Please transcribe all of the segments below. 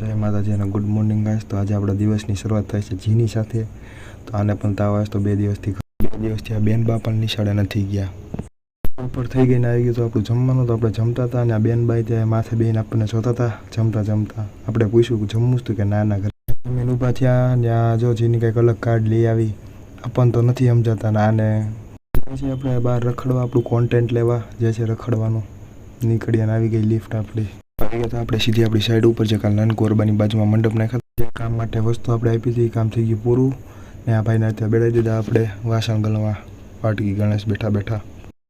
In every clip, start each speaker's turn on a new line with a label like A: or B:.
A: જય માતાજી અને ગુડ મોર્નિંગ ગાઈસ। તો આજે આપણા દિવસની શરૂઆત થાય છે જીની સાથે। તો આને પણ તાવ આવે તો બે દિવસથી આ બેન બા પણ નિશાળે નથી ગયા। ઉપર થઈ ગઈને આવી ગયું તો આપણું જમવાનું તો આપણે જમતા હતા અને આ બેન બાઈ ત્યાં માથે બેહીને આપણને જોતા હતા જમતા આપણે પૂછ્યું કે જમવું હતું કે ના ઘરે જમીને ઊભા થયા। ત્યાં જો જીની કંઈક અલગ કાર્ડ લઈ આવી આપણને તો નથી સમજાતા ને આને પછી આપણે બહાર રખડવા આપણું કોન્ટેન્ટ લેવા જે છે રખડવાનું નીકળી અને આવી ગઈ લિફ્ટ આપણી। આપણે સીધી આપણી સાઈડ ઉપર જે કાલ નાનકોરબાની બાજુમાં મંડપ નાખ્યા જે કામ માટે વસ્તુ આપણે આપી હતી કામ થઈ ગયું પૂરું ને આ ભાઈને અત્યારે બેડાવી દીધા આપણે વાસણ ગણવા। વાટકી ગણેશ બેઠા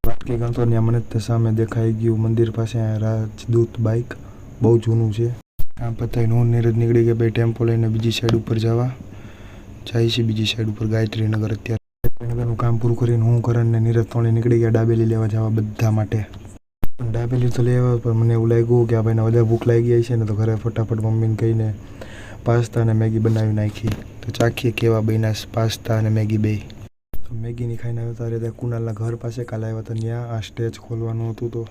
A: વાટકી ગણતો ત્યાં મને તે સામે દેખાઈ ગયું મંદિર પાસે રાજદૂત બાઇક બહુ જૂનું છે। કામ પતાવીને હું નીરજ નીકળી ગયા ભાઈ ટેમ્પો લઈને બીજી સાઈડ ઉપર જવા જાય છે બીજી સાઈડ ઉપર ગાયત્રીનગર। અત્યારે નગરનું કામ પૂરું કરીને હું કરણ ને નીરજ ત્રણે નીકળી ગયા દાબેલી લેવા જવા બધા માટે। દાબેલી તો લેવા પણ મને એવું લાગ્યું કે આ ભાઈને વધારે ભૂખ લાગી ગઈ છે ને તો ઘરે ફટાફટ મમ્મીને કહીને પાસ્તા અને મેગી બનાવી નાખી। તો ચાખીએ કેવા બન્યા પાસ્તા અને મેગી બે। તો મેગીની ખાઈને આવ્યો ત્યારે ત્યાં કુનાલના ઘર પાસે કાલે આવ્યા હતા ત્યાં આ સ્ટેજ ખોલવાનું હતું તો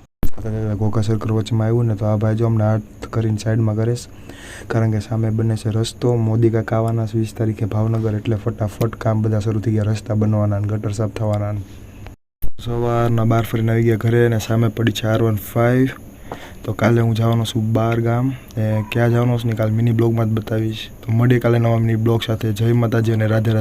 A: ઘોઘા સર્કલ વચમાં આવ્યું ને તો આ ભાઈ જો અમને હાથ કરીને સાઈડમાં કરેશ કારણ કે સામે બને છે રસ્તો મોદી કાકા આવવાના 20 તારીખે ભાવનગર એટલે ફટાફટ કામ બધા શરૂ થઈ ગયા રસ્તા બનવાના ગટર સાફ થવાના। સવારના 12 ફરીને આવી ગયા ઘરે અને સામે પડી છે R15। તો કાલે હું જવાનો છું બહાર ગામ ક્યાં જવાનો છું ને કાલે મિની બ્લોગમાં જ બતાવીશ। તો મળીએ કાલે નવા મિની બ્લોગ સાથે। જય માતાજી અને રાધે રાધે।